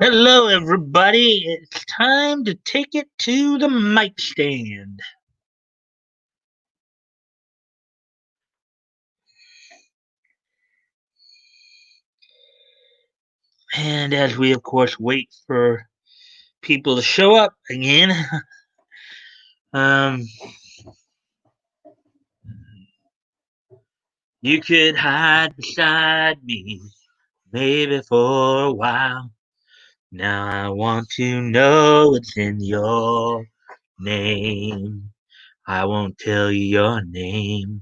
Hello, everybody. It's time to take it to the mic stand. And as we, of course, wait for people to show up again, um, you could hide beside me, maybe for a while. Now I want to know what's in your name. I won't tell you your name.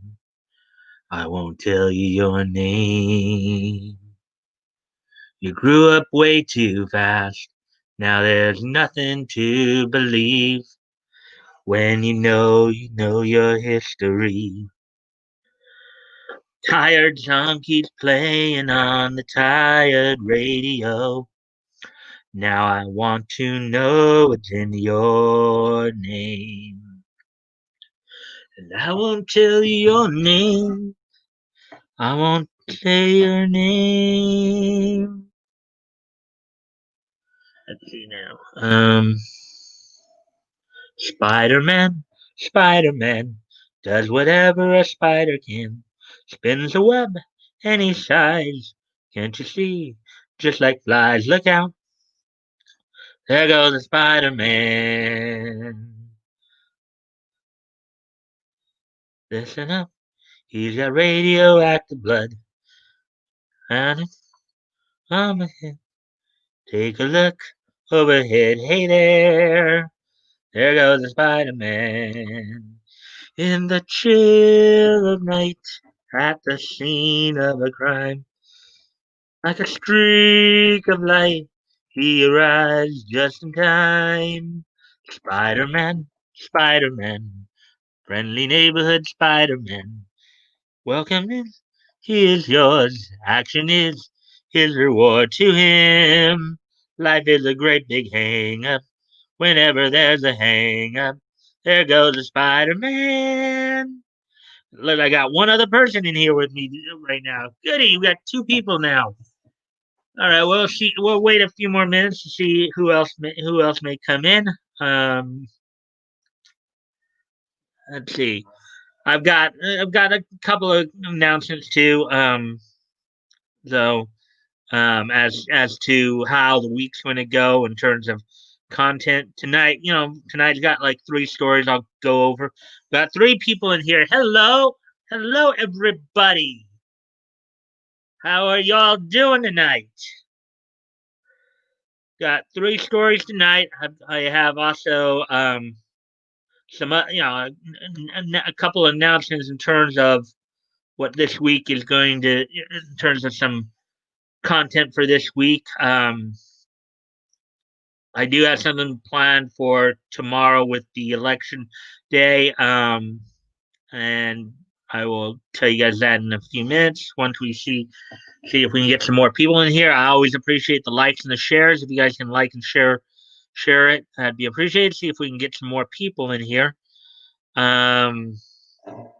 I won't tell you your name. You grew up way too fast. Now there's nothing to believe when you know your history. Tired song keeps playing on the tired radio. Now I want to know what's in your name. And I won't tell you your name. I won't say your name. Let's see now. Spider-Man, Spider-Man, does whatever a spider can. Spins a web any size. Can't you see? Just like flies, look out. There goes the Spider-Man. Listen up, he's got radioactive blood. And it's on ahead. Take a look overhead. Hey there. There goes the Spider-Man. In the chill of night, at the scene of a crime, like a streak of light, he arrives just in time. Spider-Man, Spider-Man, friendly neighborhood Spider-Man. Welcome in, he is yours. Action is his reward to him. Life is a great big hang up. Whenever there's a hang up, there goes the Spider-Man. Look, I got one other person in here with me right now. Goody, we got two people now. All right, well, we'll wait a few more minutes to see who else may come in. Um, let's see. I've got a couple of announcements too. So as to how the week's going to go in terms of content tonight, tonight's got like three stories I'll go over. Got three people in here. Hello, everybody. How are y'all doing tonight? Got three stories tonight. I have also some, a couple of announcements in terms of what this week is going to, in terms of some content for this week. I do have something planned for tomorrow with the election day, and I will tell you guys that in a few minutes once we see if we can get some more people in here. I always appreciate the likes and the shares. If you guys can like and share it, that'd be appreciated. See if we can get some more people in here. Um,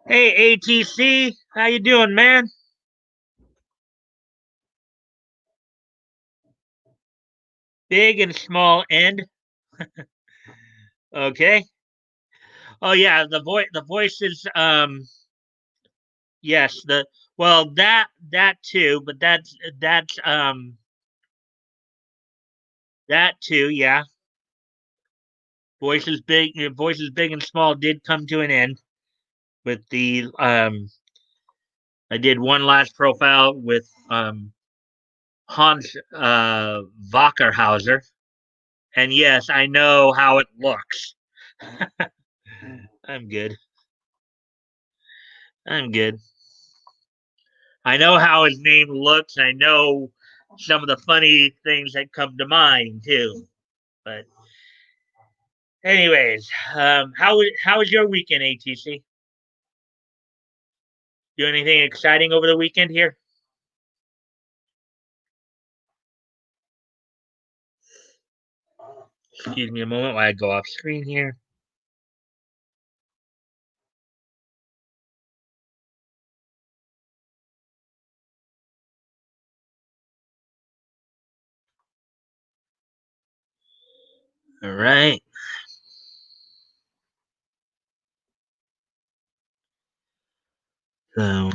hey ATC, how you doing, man? Big and small end. Okay. Oh yeah, the voices. Yes, the well that too, but that too. Yeah, voices big and small did come to an end with the I did one last profile with Hans Wackerhauser, and yes, I know how it looks. I'm good. I'm good. I know how his name looks. I know some of the funny things that come to mind too. But anyways, how was your weekend, ATC? Do anything exciting over the weekend here? Excuse me a moment while I go off screen here. All right. So,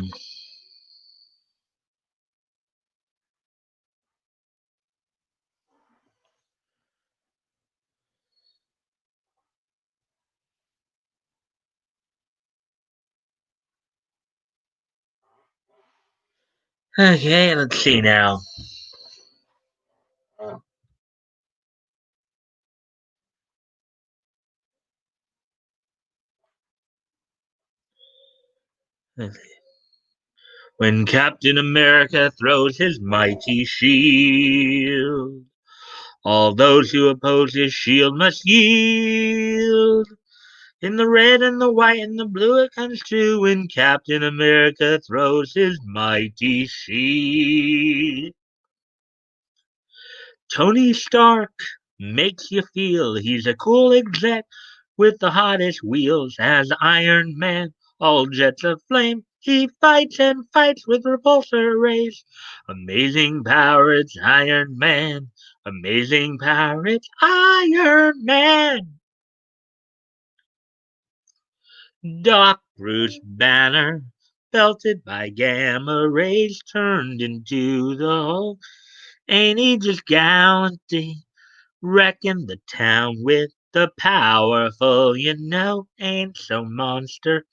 okay, let's see now. When Captain America throws his mighty shield, all those who oppose his shield must yield. In the red and the white and the blue it comes true when Captain America throws his mighty shield. Tony Stark makes you feel he's a cool exec with the hottest wheels as Iron Man. All jets of flame, he fights and fights with repulsor rays. Amazing power, it's Iron Man. Amazing power, it's Iron Man. Doc Bruce Banner, belted by gamma rays, turned into the Hulk. Ain't he just gallantly wrecking the town with the powerful? You know, ain't so monster.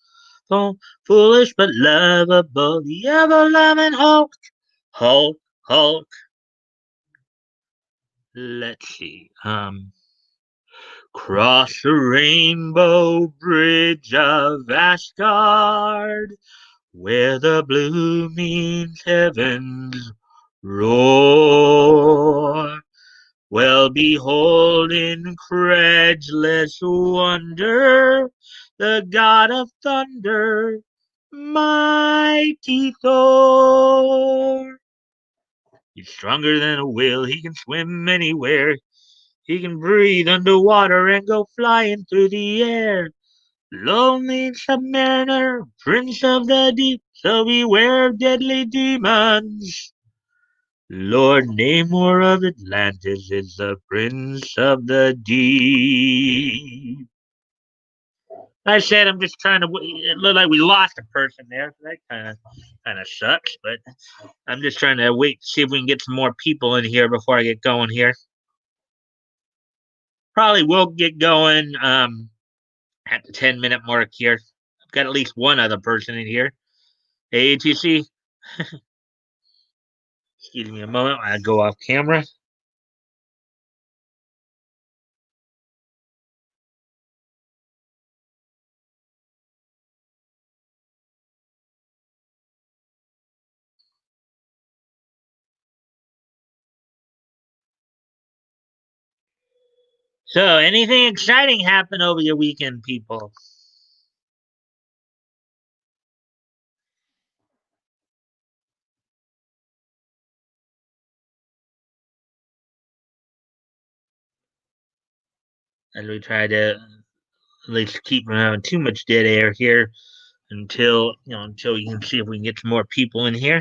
Foolish but lovable, the ever-loving Hulk. Hulk, Hulk. Let's see. Cross the rainbow bridge of Asgard, where the blue means heaven's roar. Well, behold in incredulous wonder the god of thunder, mighty Thor. He's stronger than a whale, he can swim anywhere, he can breathe underwater and go flying through the air. Lonely submariner, prince of the deep, so beware of deadly demons. Lord Namor of Atlantis is the prince of the deep. I said I'm just trying to. It looked like we lost a person there. So that kind of sucks. But I'm just trying to wait to see if we can get some more people in here before I get going here. Probably will get going at the 10-minute mark here. I've got at least one other person in here. Hey, ATC, excuse me a moment. I go off camera. So, anything exciting happen over your weekend, people? As we try to at least keep from having too much dead air here until you can see if we can get some more people in here.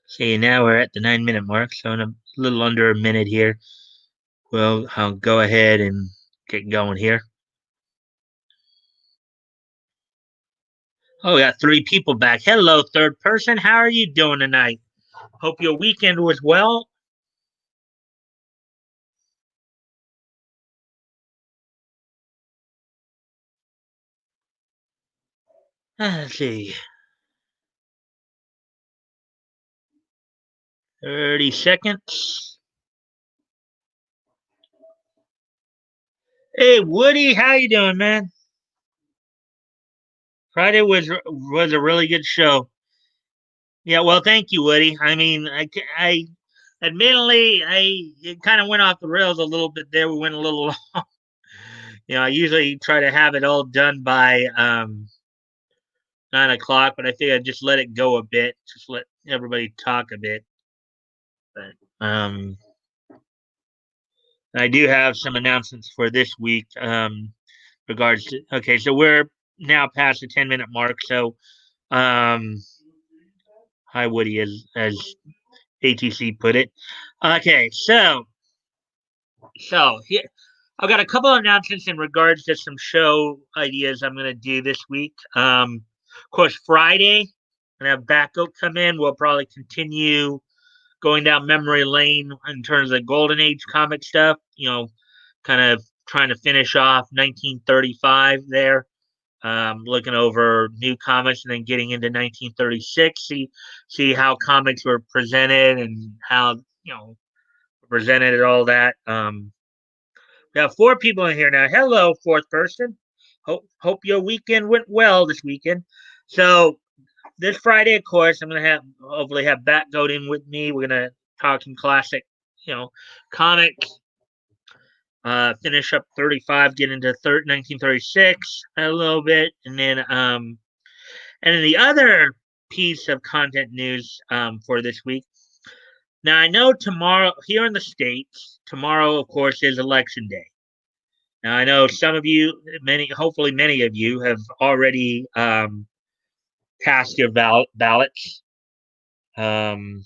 See, now we're at the 9-minute mark, so in a little under a minute here, I'll go ahead and get going here. Oh, we got three people back. Hello, third person. How are you doing tonight? Hope your weekend was well. Let's see. 30 seconds. Hey, Woody, how you doing, man? Friday was a really good show. Yeah, well, thank you, Woody. I mean, I admittedly, it kind of went off the rails a little bit there. We went a little long. I usually try to have it all done by 9 o'clock, but I think I just let it go a bit, just let everybody talk a bit. But I do have some announcements for this week. Regards to okay, so we're now past the 10-minute mark. So, um, hi Woody, as ATC put it. Okay, so here I've got a couple of announcements in regards to some show ideas I'm going to do this week. Of course, Friday, I'm going to have Backup come in. We'll probably continue going down memory lane in terms of Golden Age comic stuff. Kind of trying to finish off 1935 there. Looking over new comics and then getting into 1936. See how comics were presented and how presented and all that. We have four people in here now. Hello, fourth person. Hope your weekend went well this weekend. So this Friday, of course, I'm gonna hopefully have Batgoat in with me. We're gonna talk some classic, comics. Finish up 35, get into 1936 a little bit, and then the other piece of content news for this week. Now I know tomorrow here in the states, tomorrow of course is election day. Now I know some of you, hopefully many of you, have already cast your ballots. Um,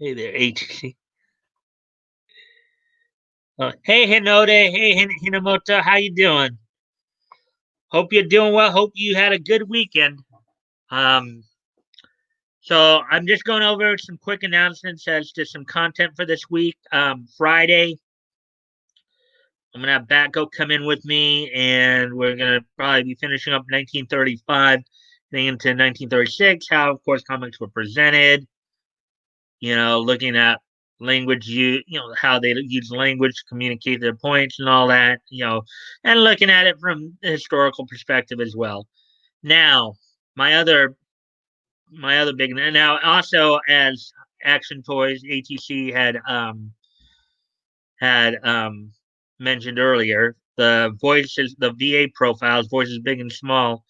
hey there, HC. Hey Hinode, hey Hinamoto, how you doing? Hope you're doing well. Hope you had a good weekend. Um, so I'm just going over some quick announcements as to some content for this week. Friday, I'm gonna have Batgo come in with me, and we're gonna probably be finishing up 1935, getting into 1936. How, of course, comics were presented. Looking at language, how they use language to communicate their points and all that. And looking at it from a historical perspective as well. Now, my other big now also as Action Toys ATC had mentioned earlier, the VA profiles, Voices Big and Small,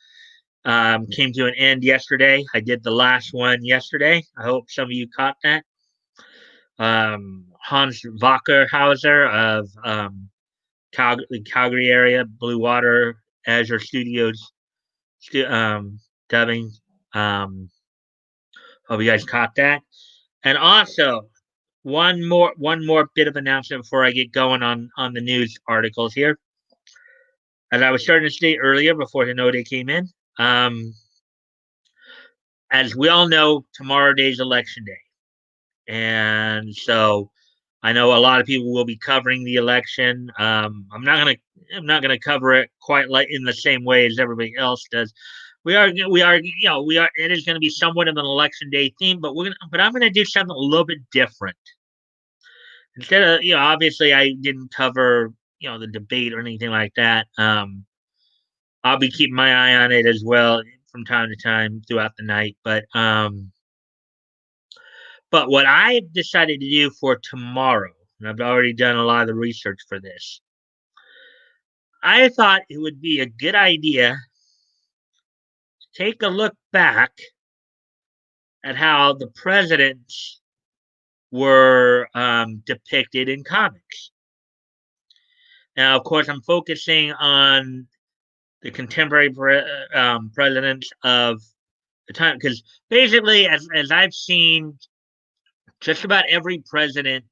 came to an end yesterday. I did the last one yesterday. I hope some of you caught that. Hans Wackerhauser of the Calgary area, Blue Water Azure Studios, dubbing. Hope you guys caught that. And also, one more bit of announcement before I get going on the news articles here. As I was starting to state earlier before Hinode came in, as we all know, tomorrow day's election day, and so I know a lot of people will be covering the election. I'm not gonna cover it quite like in the same way as everybody else does. We are. It is going to be somewhat of an election day theme, but I'm gonna do something a little bit different. Instead of obviously I didn't cover the debate or anything like that. I'll be keeping my eye on it as well from time to time throughout the night. But what I decided to do for tomorrow, and I've already done a lot of the research for this, I thought it would be a good idea to take a look back at how the presidents were depicted in comics. Now, of course, I'm focusing on the contemporary presidents of the time because basically, as I've seen, just about every president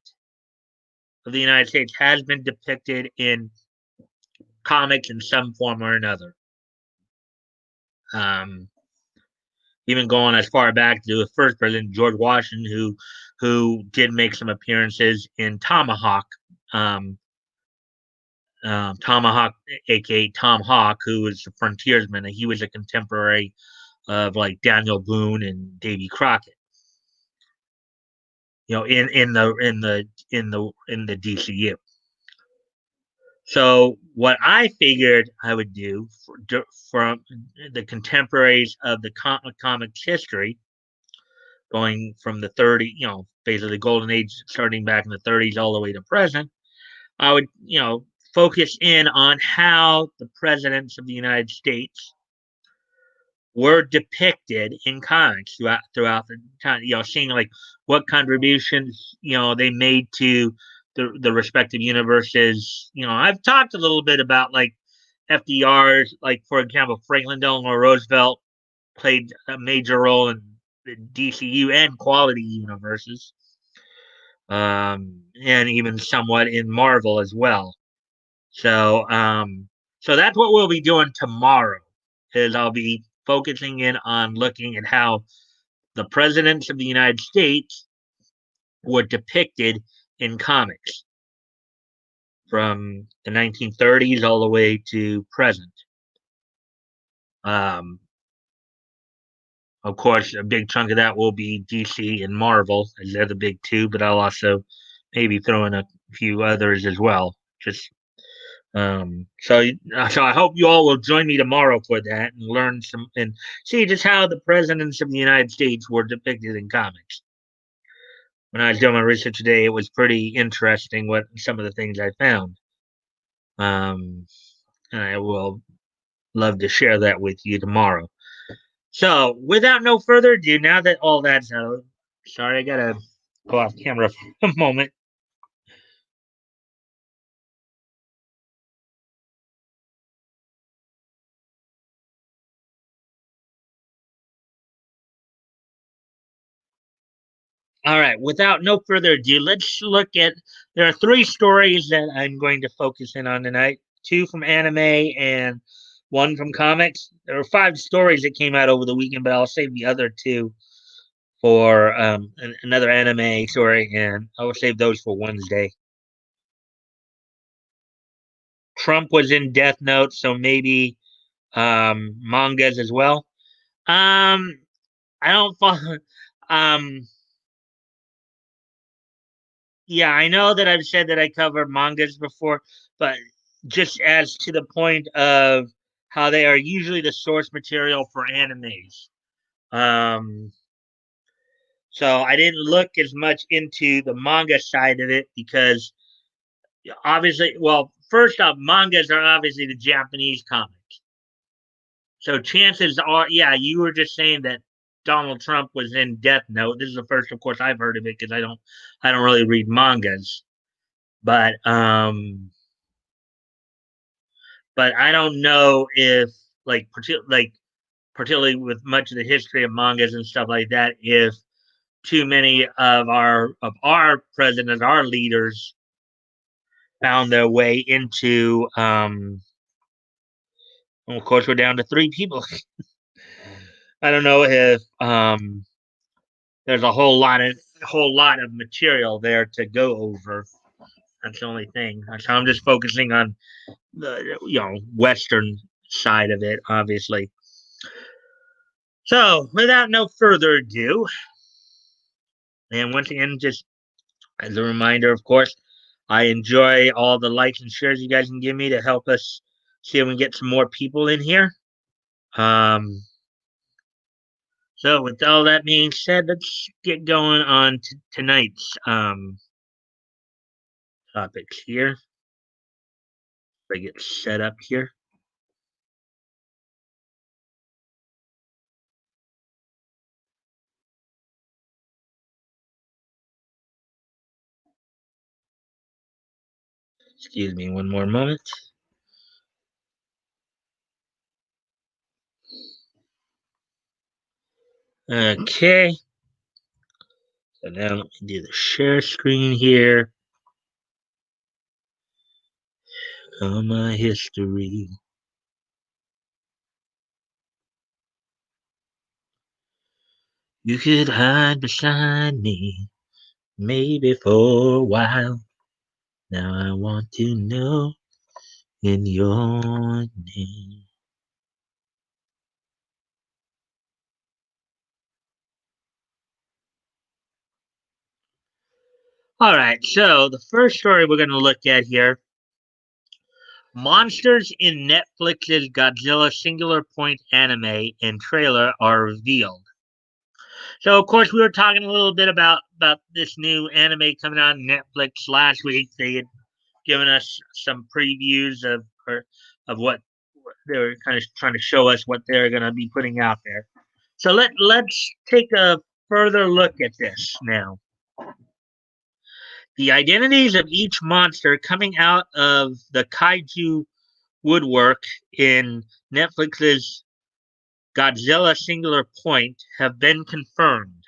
of the United States has been depicted in comics in some form or another. Um, Even going as far back to the first president, George Washington, who did make some appearances in Tomahawk, Tomahawk, aka Tom Hawk, who was a frontiersman, and he was a contemporary of like Daniel Boone and Davy Crockett. In the DCU. So what I figured I would do from the contemporaries of the comics history, going from the 30, basically the golden age, starting back in the 30s all the way to present, I would, focus in on how the presidents of the United States were depicted in comics throughout the time. Seeing like what contributions they made to the respective universes. I've talked a little bit about like FDR's, like for example, Franklin Delano Roosevelt played a major role in the DCU and quality universes, and even somewhat in Marvel as well. So, so that's what we'll be doing tomorrow. Is I'll be focusing in on looking at how the presidents of the United States were depicted in comics from the 1930s all the way to present. Um, of course, a big chunk of that will be DC and Marvel, as they're the big two, but I'll also maybe throw in a few others as well. So I hope you all will join me tomorrow for that and learn some and see just how the presidents of the United States were depicted in comics. When I was doing my research today, it was pretty interesting what some of the things I found. Um, and I will love to share that with you tomorrow. So, without no further ado, now that all that's out, sorry, I gotta go off camera for a moment. All right, without no further ado, let's look at. There are three stories that I'm going to focus in on tonight, two from anime and one from comics. There are five stories that came out over the weekend, but I'll save the other two for another anime story, and I will save those for Wednesday. Trump was in Death Note, so maybe mangas as well. Um, I don't follow. Um, yeah, I know that I've said that I covered mangas before, but just as to the point of how they are usually the source material for animes. Um, so I didn't look as much into the manga side of it because obviously, well, first off, mangas are obviously the Japanese comics. So chances are, yeah, you were just saying that Donald Trump was in Death Note. This is the first, of course, I've heard of it because I don't really read mangas. But but I don't know if like particularly with much of the history of mangas and stuff like that, if too many of our presidents, our leaders, found their way into. Well, of course, we're down to three people. I don't know if there's a whole lot of material there to go over. That's the only thing. So I'm just focusing on the Western side of it, obviously. So, without no further ado, and once again, just as a reminder, of course, I enjoy all the likes and shares you guys can give me to help us see if we can get some more people in here. Um, so, with all that being said, let's get going on to tonight's topics here. I get set up here. Excuse me one more moment. Okay. So now let me do the share screen here. On my history. You could hide beside me, maybe for a while. Now I want to know in your name. All right, so the first story we're going to look at here, monsters in Netflix's Godzilla Singular Point anime and trailer are revealed. So, of course, we were talking a little bit about this new anime coming out on Netflix last week. They had given us some previews of what they were kind of trying to show us what they're going to be putting out there. So let's take a further look at this now. The identities of each monster coming out of the kaiju woodwork in Netflix's Godzilla Singular Point have been confirmed.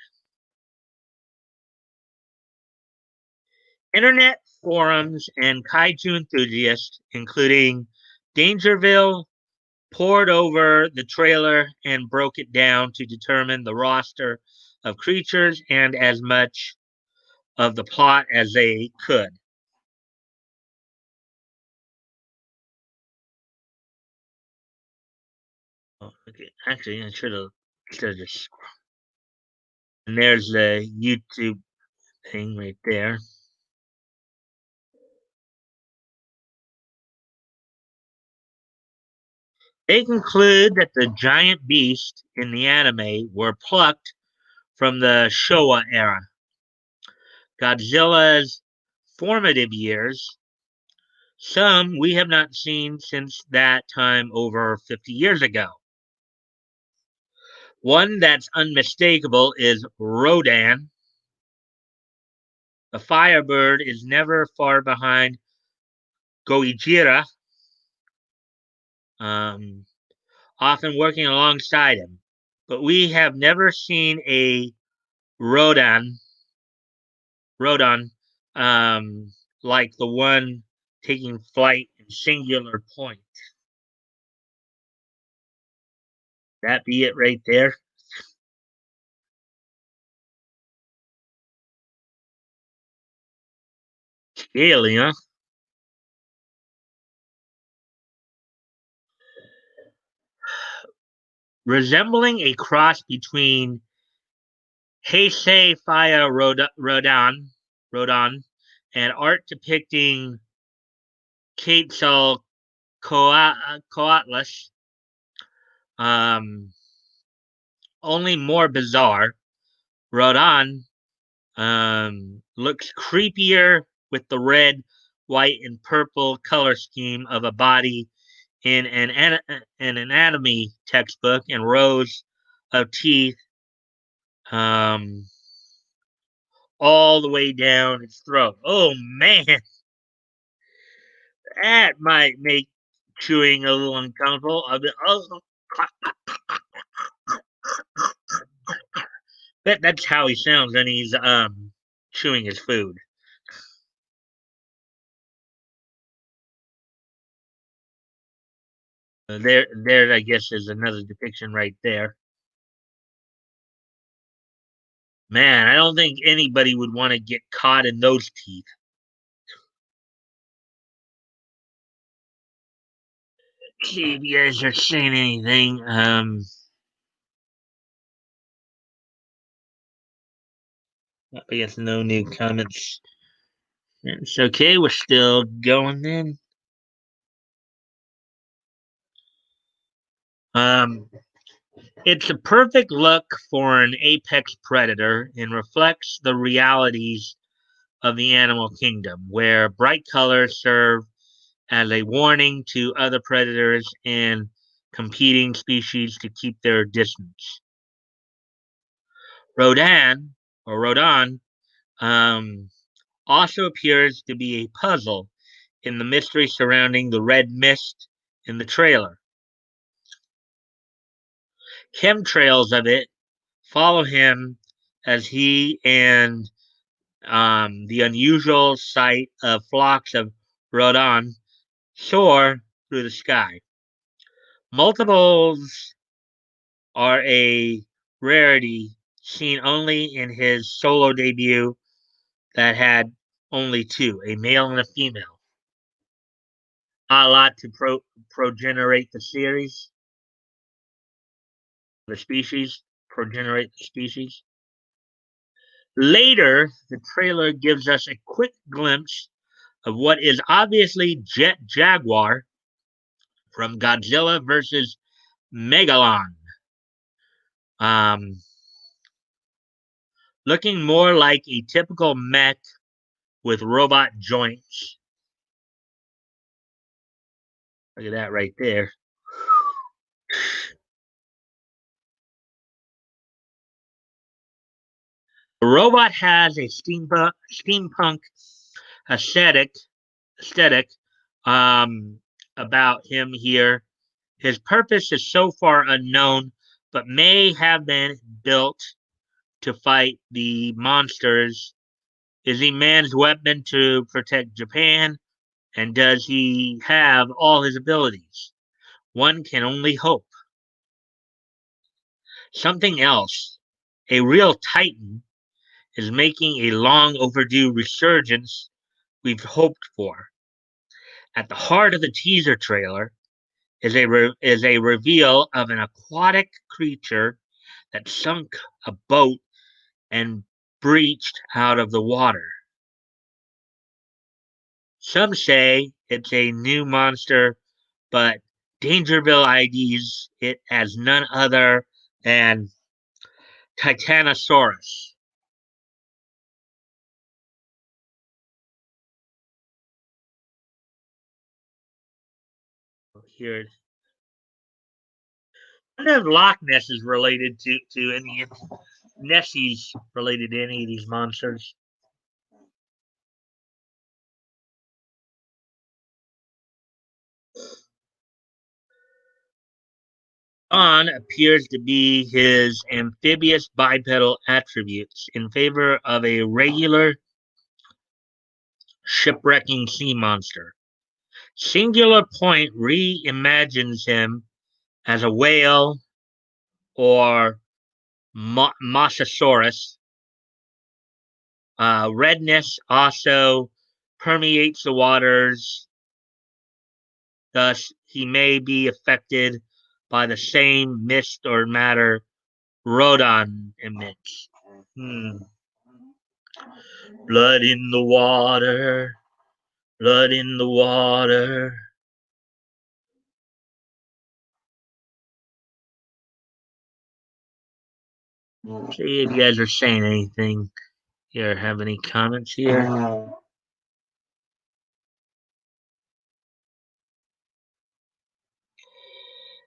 Internet forums and kaiju enthusiasts, including Dangerville, pored over the trailer and broke it down to determine the roster of creatures and as much of the plot as they could. Oh, okay. Actually, I should have just. And there's the YouTube thing right there. They conclude that the giant beasts in the anime were plucked from the Showa era, Godzilla's formative years. Some we have not seen since that time over 50 years ago. One that's unmistakable is Rodan. The Firebird is never far behind Gojira, um, often working alongside him. But we have never seen a Rodan, Rodan, like the one taking flight in Singular Point. That be it right there. Scaly, huh? Resembling a cross between Heisei Fire Rodan, and art depicting Quetzalcoatlus, um, only more bizarre. Rodan looks creepier with the red, white, and purple color scheme of a body in an anatomy textbook and rows of teeth um, all the way down its throat. Oh man, that might make chewing a little uncomfortable. Oh, that's how he sounds when he's chewing his food. There, I guess, is another depiction right there. Man, I don't think anybody would want to get caught in those teeth. See if you guys are saying anything. I guess no new comments. It's okay. We're still going then. Um, it's a perfect look for an apex predator and reflects the realities of the animal kingdom, where bright colors serve as a warning to other predators and competing species to keep their distance. Rodan um, also appears to be a puzzle in the mystery surrounding the red mist in the trailer. Chemtrails of it follow him as he and the unusual sight of flocks of Rodan soar through the sky. Multiples are a rarity seen only in his solo debut that had only two, a male and a female. A lot to progenerate the series, the species, progenerate the species. Later, the trailer gives us a quick glimpse of what is obviously Jet Jaguar from Godzilla versus Megalon. Um, Looking more like a typical mech with robot joints. Look at that right there. The robot has a steampunk aesthetic aesthetic about him here. His purpose is so far unknown, but may have been built to fight the monsters. Is he man's weapon to protect Japan? And does he have all his abilities? One can only hope. Something else, a real titan, is making a long overdue resurgence we've hoped for. At the heart of the teaser trailer is a reveal of an aquatic creature that sunk a boat and breached out of the water. Some say it's a new monster, but Dangerville IDs it as none other than Titanosaurus. Here, I don't know if Loch Ness is related to any Nessie's related to any of these monsters. On appears to be his amphibious bipedal attributes in favor of a regular shipwrecking sea monster. Singular Point reimagines him as a whale or Mosasaurus. Redness also permeates the waters, thus, he may be affected by the same mist or matter Rodon emits. Hmm. Blood in the water, blood in the water. See if you guys are saying anything here. Have any comments here?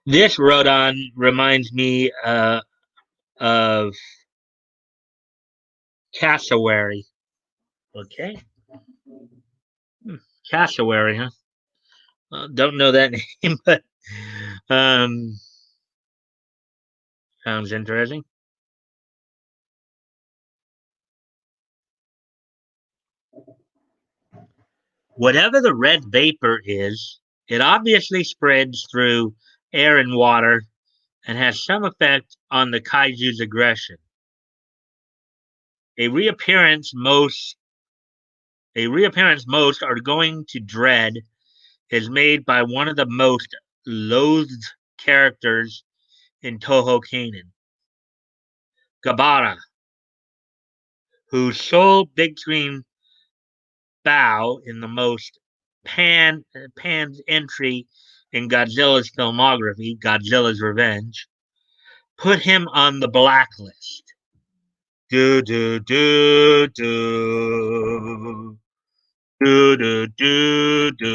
This Rodon reminds me of cassowary. Okay. Hmm. Cassowary, huh? Don't know that name, but um, sounds interesting. Whatever the red vapor is, it obviously spreads through air and water and has some effect on the kaiju's aggression. A reappearance most most are going to dread is made by one of the most loathed characters in Toho Kanen, Gabara, whose sole big screen bow in the most Pan's entry in Godzilla's filmography, Godzilla's Revenge, put him on the blacklist. Do do do do do do do do.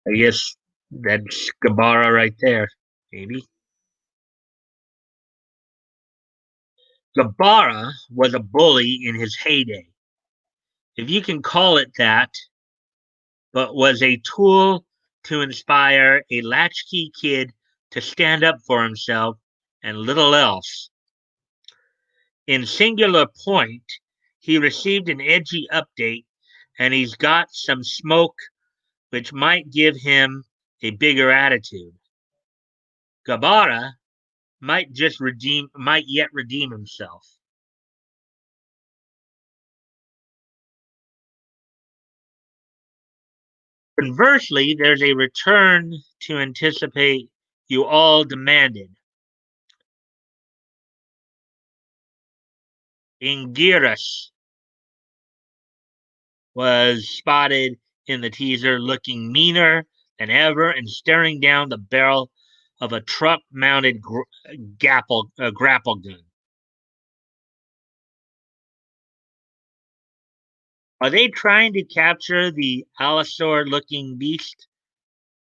I guess that's Gabara right there, maybe. Gabara was a bully in his heyday, if you can call it that, but was a tool to inspire a latchkey kid to stand up for himself and little else. In Singular Point, he received an edgy update and he's got some smoke which might give him a bigger attitude. Gabara might yet redeem himself. Conversely, there's a return to anticipate you all demanded. Ingiris was spotted in the teaser looking meaner than ever and staring down the barrel of a truck mounted grapple gun. Are they trying to capture the Allosaur looking beast?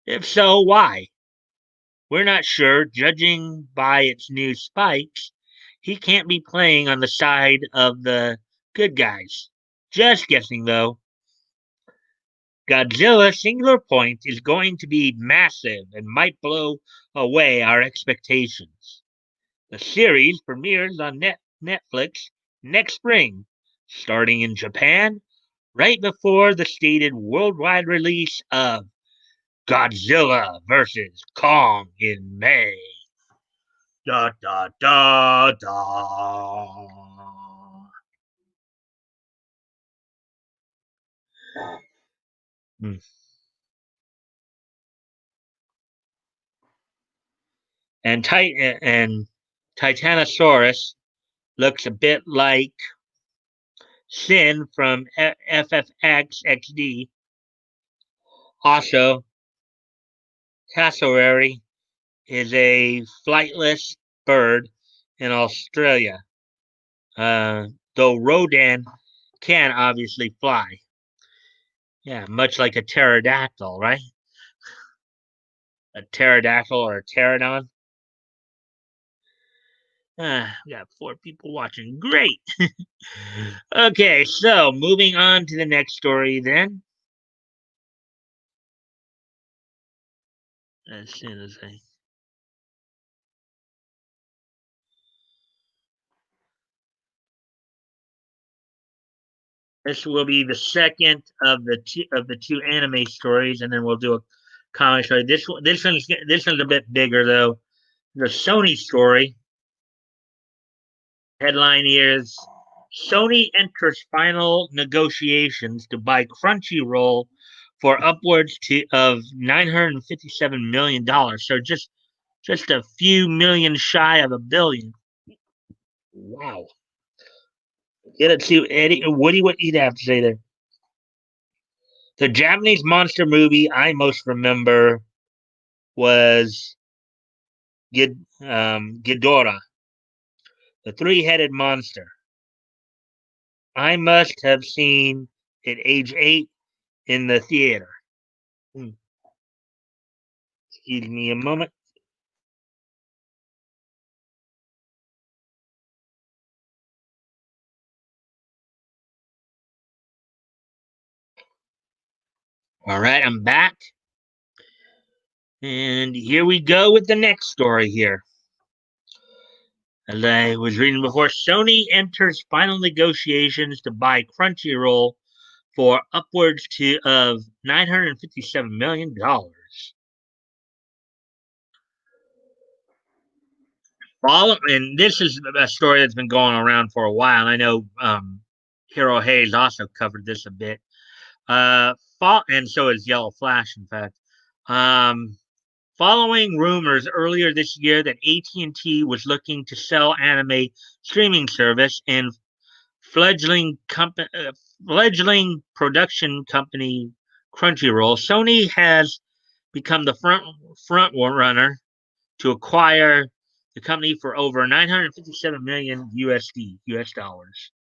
If so, why? We're not sure, judging by its new spikes, he can't be playing on the side of the good guys. Just guessing though. Godzilla Singular Point is going to be massive and might blow away our expectations. The series premieres on Netflix next spring, starting in Japan, right before the stated worldwide release of Godzilla vs. Kong in May. Da da da da. Hmm. And Titanosaurus looks a bit like Sin from FFX XD. Also, cassowary is a flightless bird in Australia, though Rodan can obviously fly. Yeah, much like a pterodactyl, right? A pterodactyl or a pterodon. We got 4 people watching. Great. Okay, so moving on to the next story then. As soon as I. This will be the second of the two anime stories, and then we'll do a comic story. This one's a bit bigger though. The Sony story headline is Sony enters final negotiations to buy Crunchyroll for upwards of $957 million. So just a few million shy of a billion. Wow. Get it to Eddie. Woody, what you'd have to say there? The Japanese monster movie I most remember was Ghidorah, the three-headed monster. I must have seen it age 8 in the theater. Hmm. Excuse me a moment. All right, I'm back. And here we go with the next story here. As I was reading before, Sony enters final negotiations to buy Crunchyroll for upwards of $957 million. And this is a story that's been going around for a while. And I know Hero Hayes also covered this a bit. And so is Yellow Flash, in fact. Um, Following rumors earlier this year that AT&T was looking to sell anime streaming service and fledgling production company Crunchyroll, Sony has become the front runner to acquire the company for over 957 million US dollars.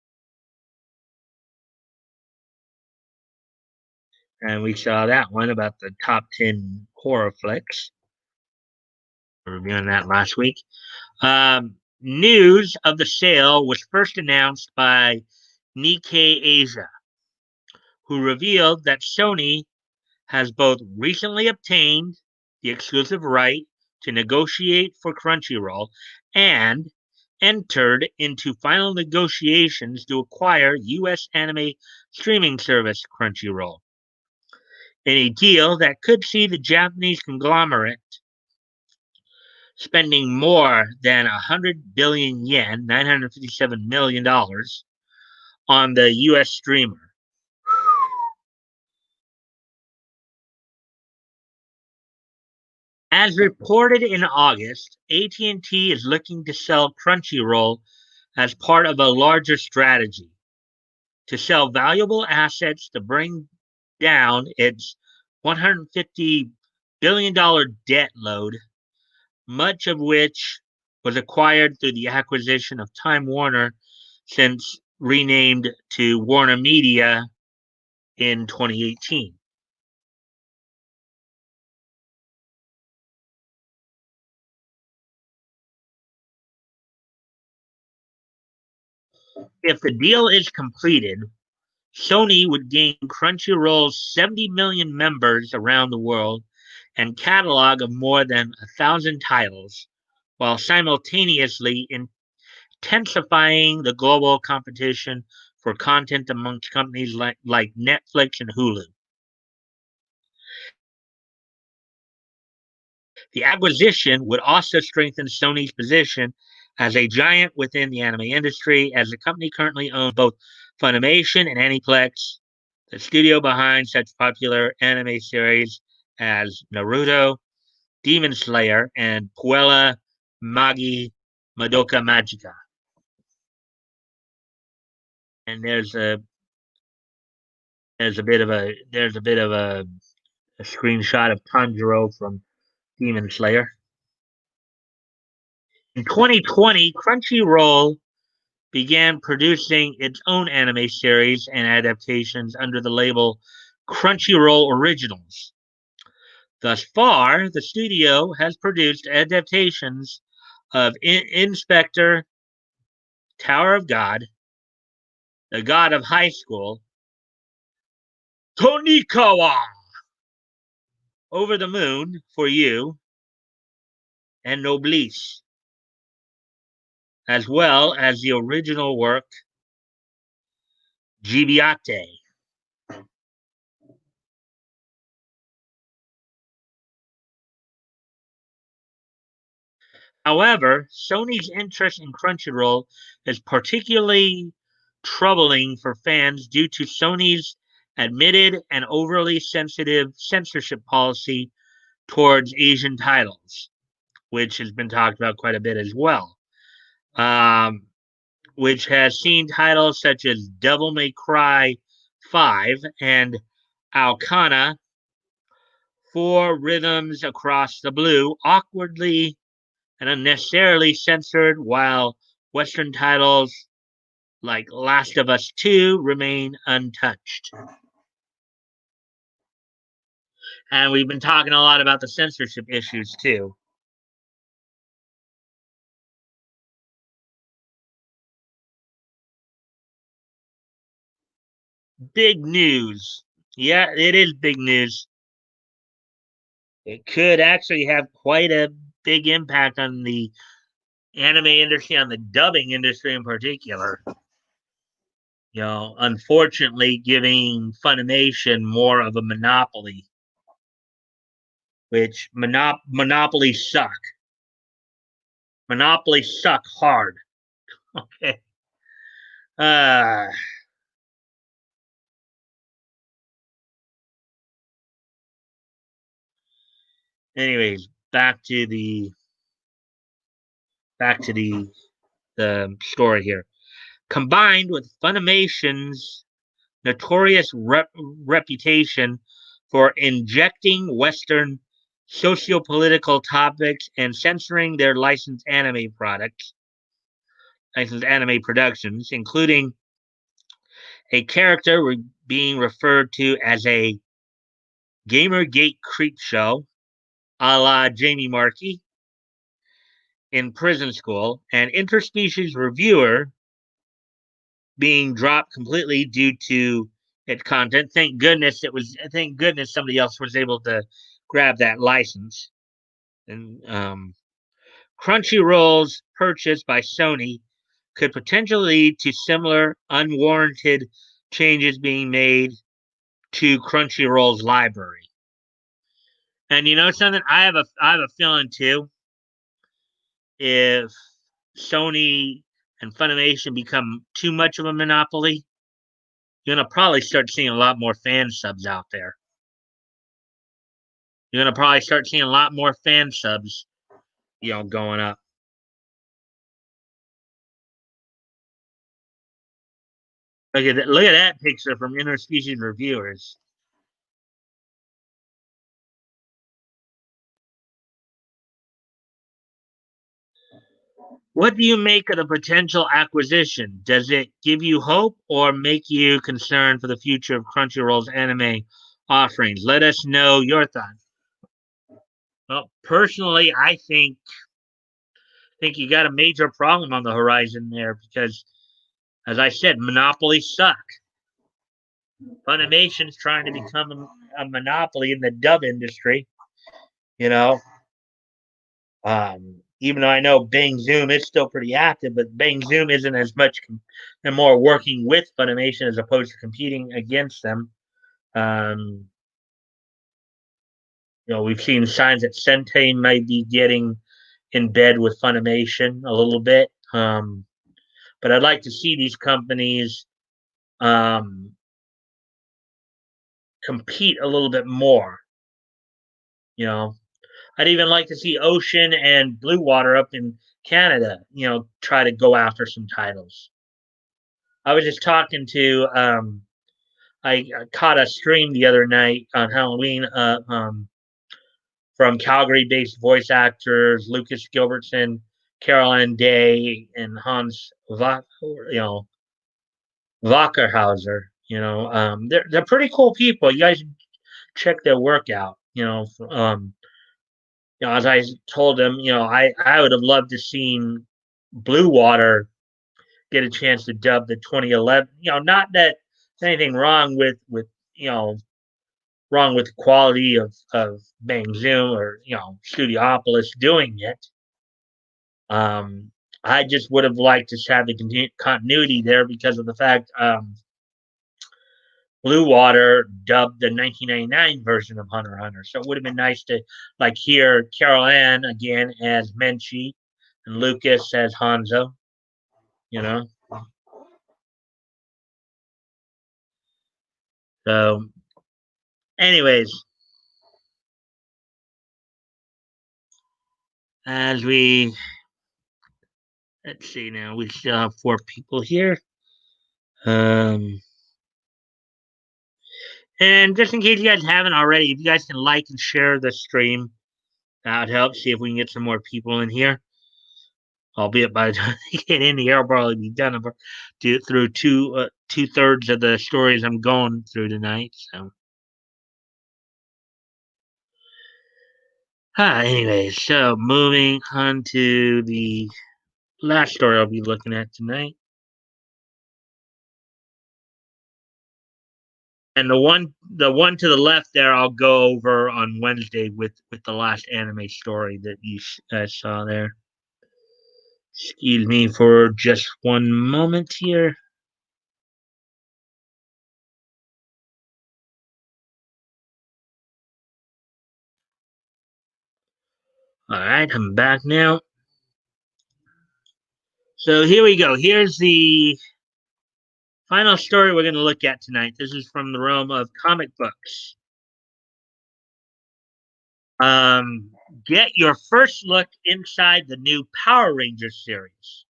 And we saw that one about the top 10 horror flicks. We were reviewing that last week. News of the sale was first announced by Nikkei Asia, who revealed that Sony has both recently obtained the exclusive right to negotiate for Crunchyroll and entered into final negotiations to acquire U.S. anime streaming service Crunchyroll, in a deal that could see the Japanese conglomerate spending more than 100 billion yen, $957 million, on the U.S. streamer. As reported in August, AT&T is looking to sell Crunchyroll as part of a larger strategy to sell valuable assets to bring down its $150 billion debt load, much of which was acquired through the acquisition of Time Warner, since renamed to Warner Media in 2018. If the deal is completed, Sony would gain Crunchyroll's 70 million members around the world and catalog of more than 1,000 titles, while simultaneously intensifying the global competition for content amongst companies like Netflix and Hulu. The acquisition would also strengthen Sony's position as a giant within the anime industry, as the company currently owns both Funimation and Aniplex, the studio behind such popular anime series as Naruto, Demon Slayer, and Puella Magi Madoka Magica. And there's a screenshot of Tanjiro from Demon Slayer. In 2020, Crunchyroll began producing its own anime series and adaptations under the label Crunchyroll Originals. Thus far, the studio has produced adaptations of Inspector, Tower of God, The God of High School, Tonikawa, Over the Moon for You, and Noblesse, as well as the original work Gibiate. However, Sony's interest in Crunchyroll is particularly troubling for fans due to Sony's admitted and overly sensitive censorship policy towards Asian titles, which has been talked about quite a bit as well, which has seen titles such as Devil May Cry 5 and Alcana Four Rhythms Across the Blue awkwardly and unnecessarily censored, while Western titles like Last of Us 2 remain untouched. And we've been talking a lot about the censorship issues too. Big news. Yeah, it is big news. It could actually have quite a big impact on the anime industry, on the dubbing industry in particular. Unfortunately, giving Funimation more of a monopoly, which monopolies suck. Monopolies suck hard. Okay. Uh, anyways, back to the story here. Combined with Funimation's notorious reputation for injecting Western socio-political topics and censoring their licensed anime productions, including a character being referred to as a Gamergate creep show, a la Jamie Markey in Prison School, and interspecies reviewer being dropped completely due to its content. Thank goodness somebody else was able to grab that license. And Crunchyroll's purchase by Sony could potentially lead to similar unwarranted changes being made to Crunchyroll's library. And you know something? I have a feeling too. If Sony and Funimation become too much of a monopoly, you're gonna probably start seeing a lot more fan subs out there. You're gonna probably start seeing a lot more fan subs, going up. Look at that picture from interspecies reviewers. What do you make of the potential acquisition? Does it give you hope or make you concerned for the future of Crunchyroll's anime offerings? Let us know your thoughts. Well, personally, I think you got a major problem on the horizon there because As I said, monopolies suck. Funimation's trying to become a monopoly in the dub industry. You know, even though I know Bang Zoom is still pretty active, but Bang Zoom isn't as much and more working with Funimation as opposed to competing against them. Um, we've seen signs that Sentai might be getting in bed with Funimation a little bit. But I'd like to see these companies um, compete a little bit more. You know, I'd even like to see Ocean and Blue Water up in Canada, try to go after some titles. I was just talking to, I caught a stream the other night on Halloween from Calgary based voice actors Lucas Gilbertson, Caroline Day, and Hans Wackerhauser. They're pretty cool people. You guys check their work out. As I told them, I would have loved to seen Blue Water get a chance to dub the 2011. Not that there's anything wrong with wrong with the quality of Bang Zoom or Studiopolis doing it. I just would have liked to have the continuity there because of the fact Blue Water dubbed the 1999 version of Hunter x Hunter. So it would have been nice to hear Carol Ann again as Menchie and Lucas as Hanzo. You know. So, anyways, as we let's see now, we still have 4 people here. Um, and just in case you guys haven't already, if you guys can like and share the stream, that would help. See if we can get some more people in here. Albeit by the time they get in here, I'll probably be done through 2/3 of the stories I'm going through tonight. So, anyways, so moving on to the last story I'll be looking at tonight. And the one to the left there, I'll go over on Wednesday with the last anime story that you guys saw there. Excuse me for just one moment here. All right, I'm back now. So here we go. Here's the final story we're going to look at tonight. This is from the realm of comic books. Um, get your first look inside the new Power Rangers series.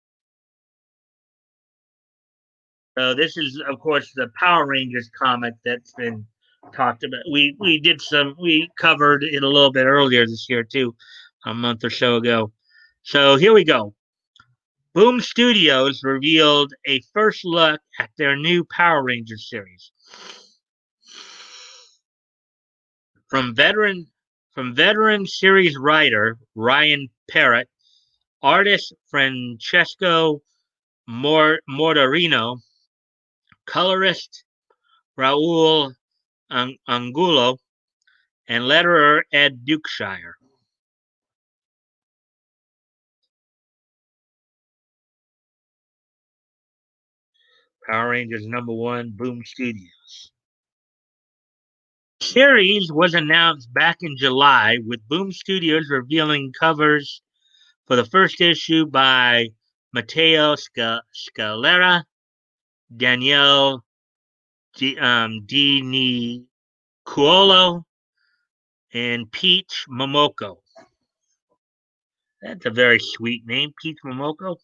So this is, of course, the Power Rangers comic that's been talked about. We covered it a little bit earlier this year too, a month or so ago. So here we go. Boom Studios revealed a first look at their new Power Rangers series. From veteran series writer Ryan Parrott, artist Francesco Mortarino, colorist Raul Angulo, and letterer Ed Dukeshire. Power Rangers #1, Boom Studios. The series was announced back in July, with Boom Studios revealing covers for the first issue by Matteo Scalera, Danielle Di Nicuolo, and Peach Momoko. That's a very sweet name, Peach Momoko.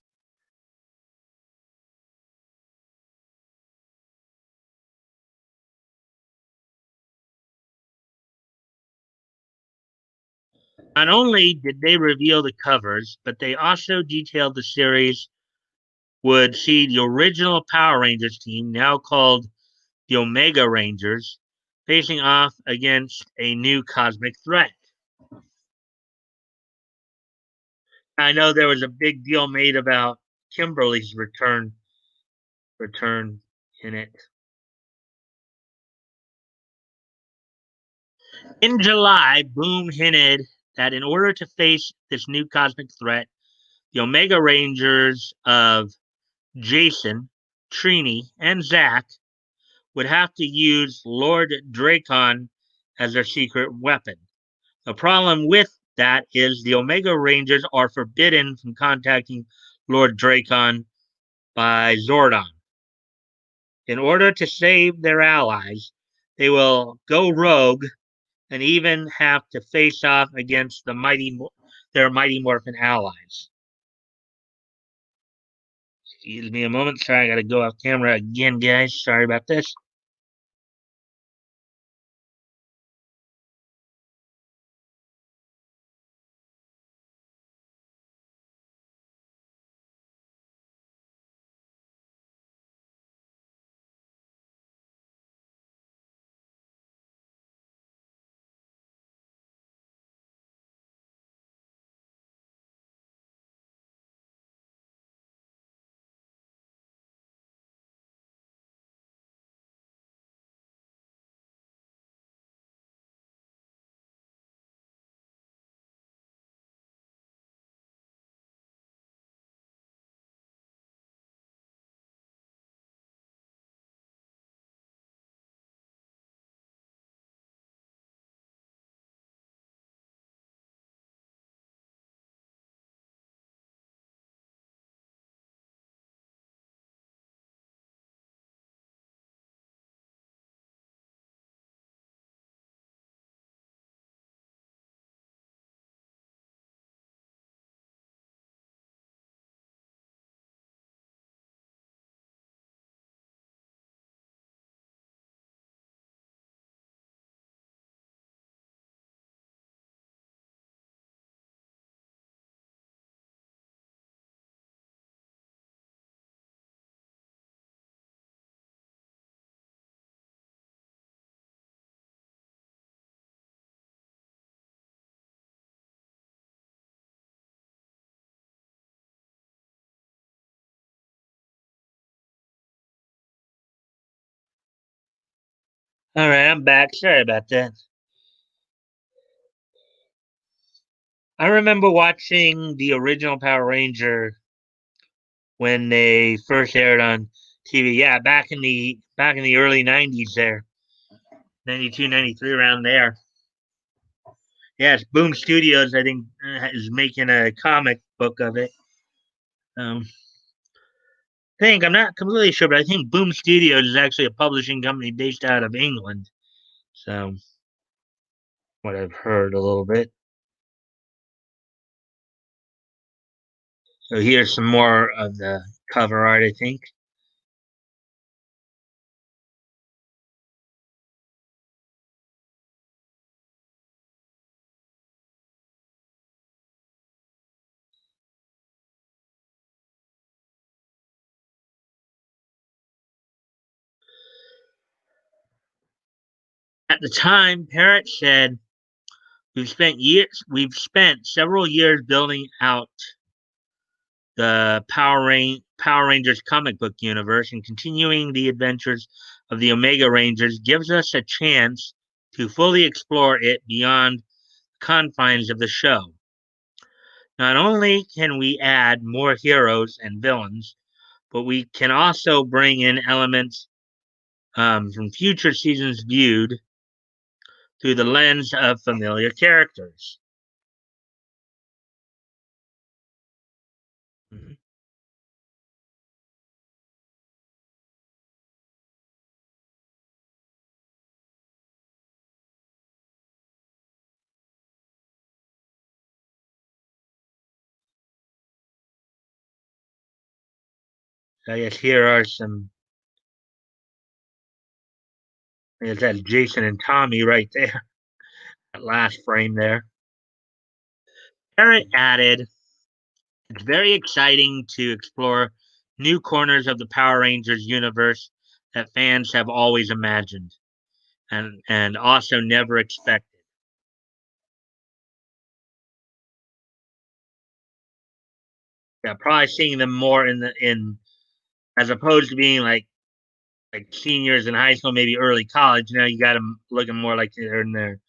Not only did they reveal the covers, but they also detailed the series would see the original Power Rangers team, now called the Omega Rangers, facing off against a new cosmic threat. I know there was a big deal made about Kimberly's return return in it. In July, Boom hinted that in order to face this new cosmic threat, the Omega Rangers of Jason, Trini, and Zack would have to use Lord Dracon as their secret weapon. The problem with that is the Omega Rangers are forbidden from contacting Lord Dracon by Zordon. In order to save their allies, they will go rogue and even have to face off against their Mighty Morphin allies. Excuse me a moment. Sorry, I gotta go off camera again, guys. Sorry about this. All right, I'm back. Sorry about that. I remember watching the original Power Ranger when they first aired on TV. Yeah, back in the early '90s, there, 92, 93, around there. Yes, Boom Studios, I think, is making a comic book of it. Um, I'm not completely sure, but I think Boom Studios is actually a publishing company based out of England. So, what I've heard a little bit. So here's some more of the cover art, I think. At the time, Parrott said, we've spent several years building out the Power Rangers comic book universe, and continuing the adventures of the Omega Rangers gives us a chance to fully explore it beyond the confines of the show. Not only can we add more heroes and villains, but we can also bring in elements from future seasons viewed through the lens of familiar characters. Mhm. I guess here are some. I guess that's Jason and Tommy right there. That last frame there. Parrot added, it's very exciting to explore new corners of the Power Rangers universe that fans have always imagined and also never expected. Yeah, probably seeing them more in as opposed to being like seniors in high school, maybe early college. Now you got them looking more like they're in their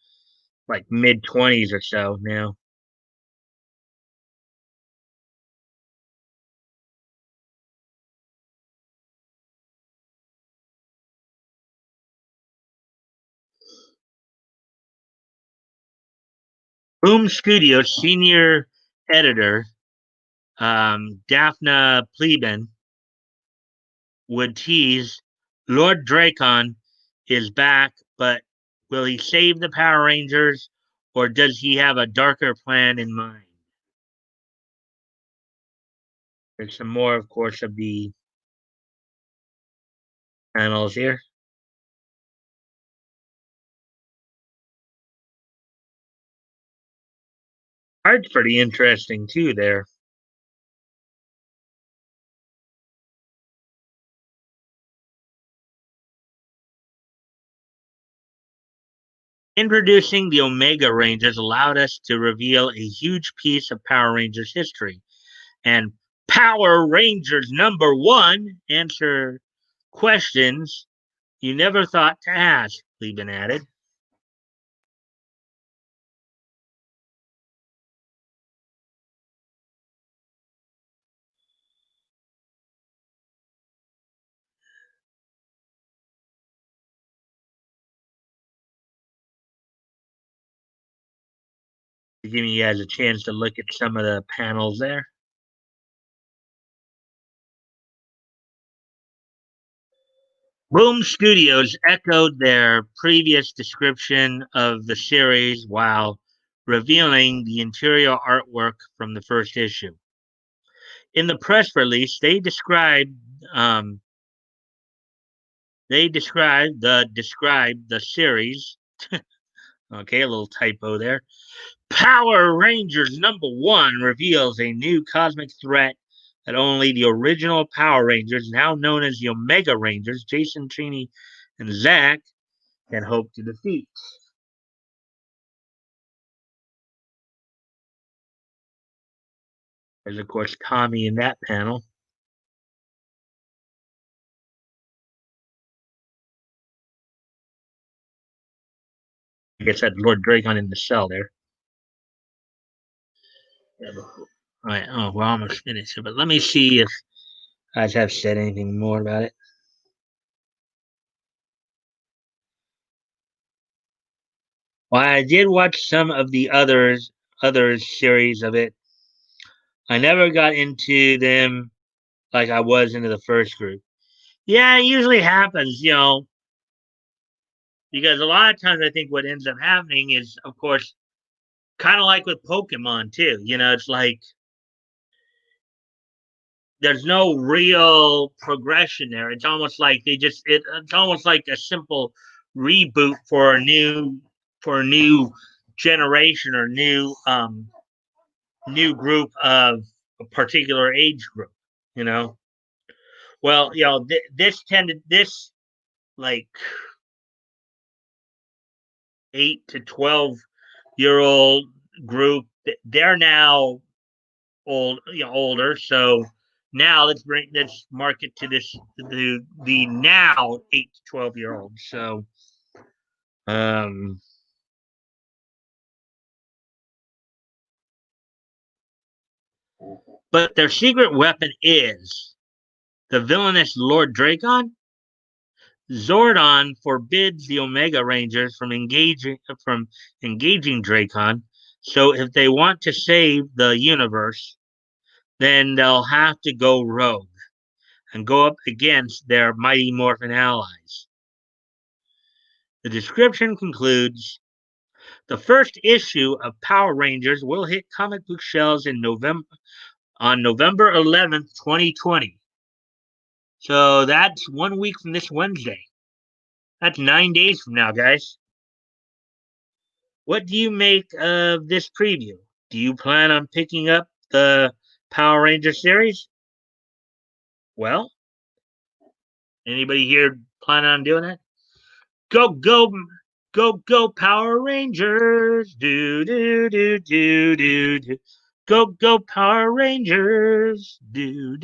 like mid-20s or so now. Boom Studios senior editor Daphne Pleben would tease Lord Dracon is back, but will he save the Power Rangers or does he have a darker plan in mind? There's some more, of course, of the panels here. Art's pretty interesting too there. Introducing the Omega Rangers allowed us to reveal a huge piece of Power Rangers history. And Power Rangers #1 answer questions you never thought to ask, Lieben added. Giving you guys a chance to look at some of the panels there. Boom Studios echoed their previous description of the series while revealing the interior artwork from the first issue. In the press release, um, they described the series. Okay, a little typo there. Power Rangers #1 reveals a new cosmic threat that only the original Power Rangers, now known as the Omega Rangers, Jason, Trini, and Zach, can hope to defeat. There's, of course, Tommy in that panel. I guess that's Lord Dracon in the cell there. Yeah, all right. Oh, we're almost finished. But let me see if I guys have said anything more about it. Well, I did watch some of the other series of it. I never got into them like I was into the first group. Yeah, it usually happens, because a lot of times I think what ends up happening is, of course, kind of like with Pokemon too. It's like there's no real progression there. It's almost like it's almost like a simple reboot for a new generation or new group of a particular age group. You know, well, this like 8 to 12 year old group. They're now older. So now let's market to the now 8 to 12 year olds. So um, but their secret weapon is the villainous Lord Dracon. Zordon forbids the Omega Rangers from engaging Dracon. So if they want to save the universe, then they'll have to go rogue and go up against their Mighty Morphin allies. The description concludes the first issue of Power Rangers will hit comic book shelves on November 11th, 2020. So that's 1 week from this Wednesday. That's 9 days from now, guys. What do you make of this preview? Do you plan on picking up the Power Ranger series? Well, anybody here plan on doing it? Go, go, go, Power Rangers! Do. Go, Power Rangers! Do.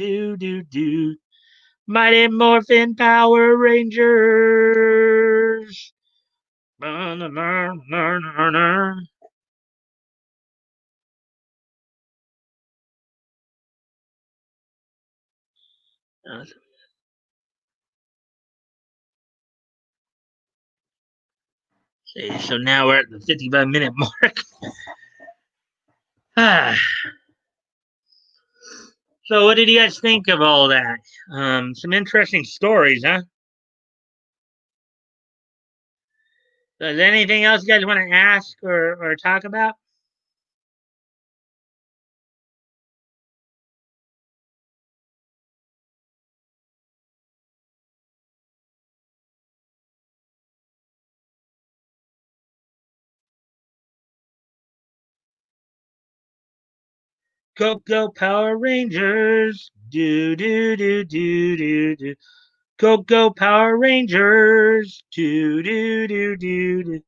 Mighty Morphin Power Rangers. Na, na, na, na, na, na. See, so now we're at the 55-minute mark. Ah, so what did you guys think of all that? Some interesting stories, huh? Is there anything else you guys want to ask or talk about? Go go Power Rangers! Do do do do do do. Go go Power Rangers! Do do do do do.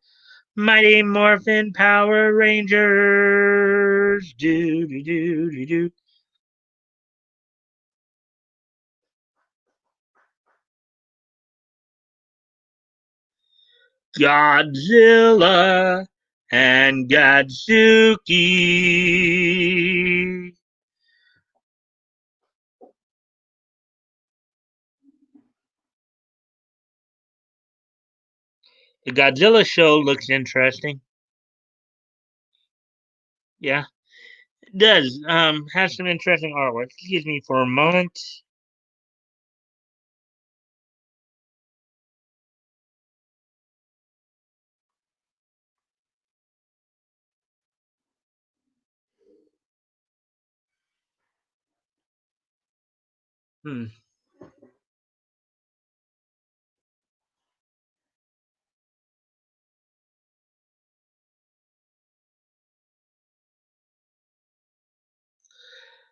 Mighty Morphin Power Rangers! Do do do do do. Godzilla and Godzuki. The Godzilla show looks interesting. Yeah, it does. Has some interesting artwork. Excuse me for a moment. Hmm.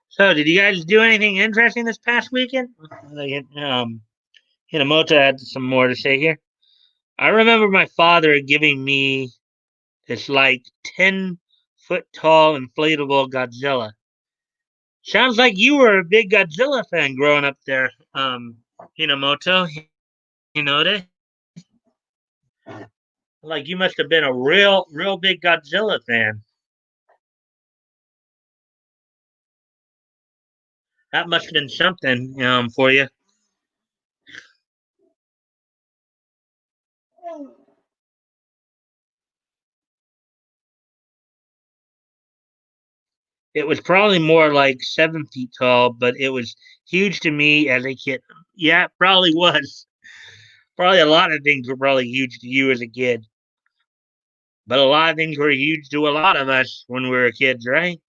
So, did you guys do anything interesting this past weekend? Like, Hinamoto had some more to say here. I remember my father giving me this like 10-foot tall inflatable Godzilla. Sounds like you were a big Godzilla fan growing up there, Hinamoto. Hinode. Like you must have been a real big Godzilla fan. That must have been something for you. It was probably more like 7 feet tall, but it was huge to me as a kid. Yeah, it probably was. Probably a lot of things were probably huge to you as a kid, but a lot of things were huge to a lot of us when we were kids, right?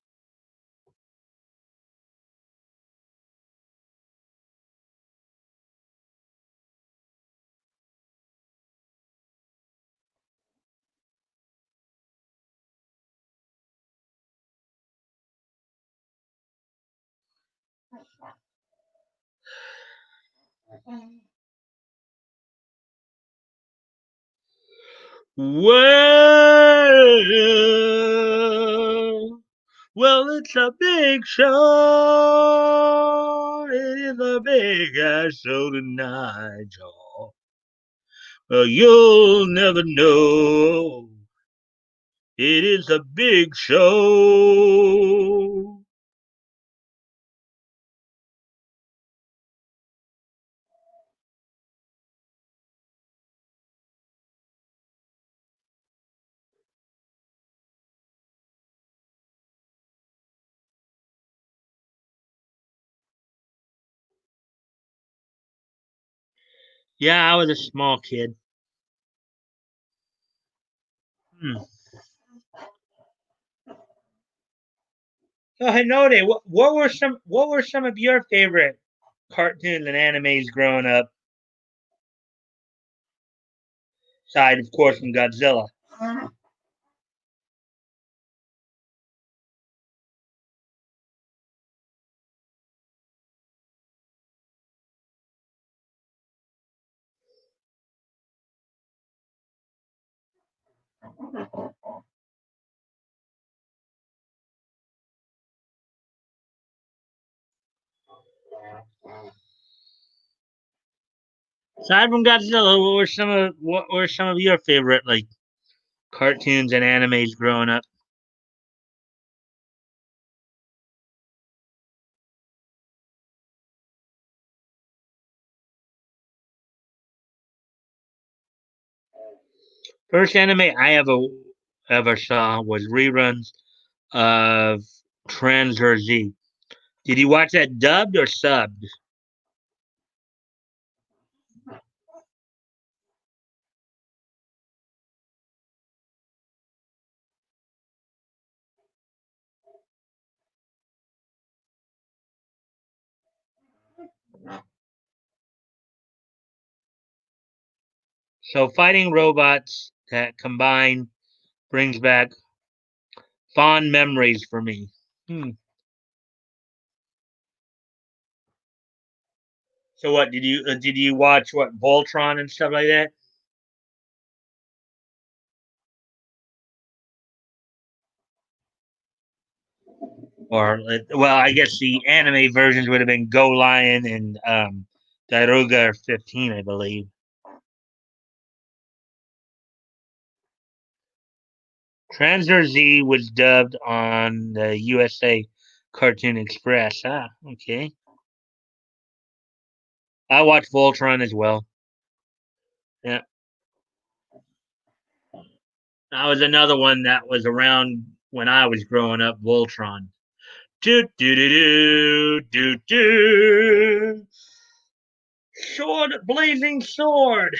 Well, well, it's a big show. It is a big ass show tonight, y'all. Well, you'll never know. It is a big show. Yeah, I was a small kid. Hmm. So, Hinode, what were some of your favorite cartoons and animes growing up? Aside, of course, from Godzilla. Aside from Godzilla, what were some of your favorite like cartoons and animes growing up? First anime I ever saw was reruns of Transer Z. Did you watch that dubbed or subbed? So fighting robots that combine brings back fond memories for me. Hmm. So what did you watch what Voltron and stuff like that? Or well, I guess the anime versions would have been Go Lion and Daruga 15, I believe. Transer Z was dubbed on the USA Cartoon Express. Ah, okay. I watched Voltron as well. Yeah, that was another one that was around when I was growing up. Voltron. Do do do do do do. Sword, blazing sword.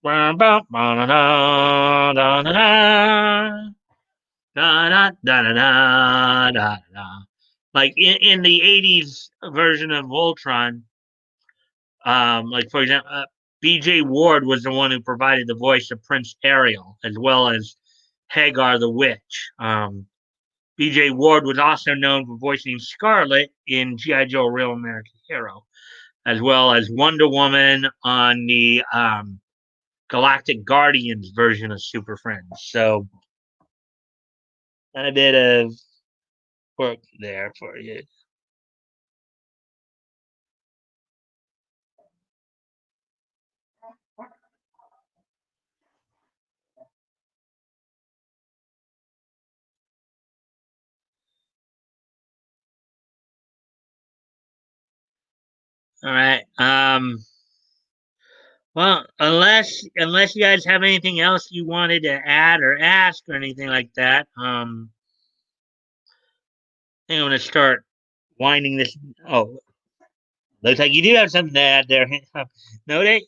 Ba, ba, ba, da, da, da, da. Da, da, da, da, da, da, da. Like in the 80s version of Voltron, like for example, BJ Ward was the one who provided the voice of Prince Ariel as well as Hagar the Witch. BJ Ward was also known for voicing Scarlet in G.I. Joe Real American Hero, as well as Wonder Woman on the Galactic Guardians version of Super Friends. So, a bit of work there for you. All right. Well, unless you guys have anything else you wanted to add or ask or anything like that, I think I'm gonna start winding this. Oh, looks like you do have something to add there. Note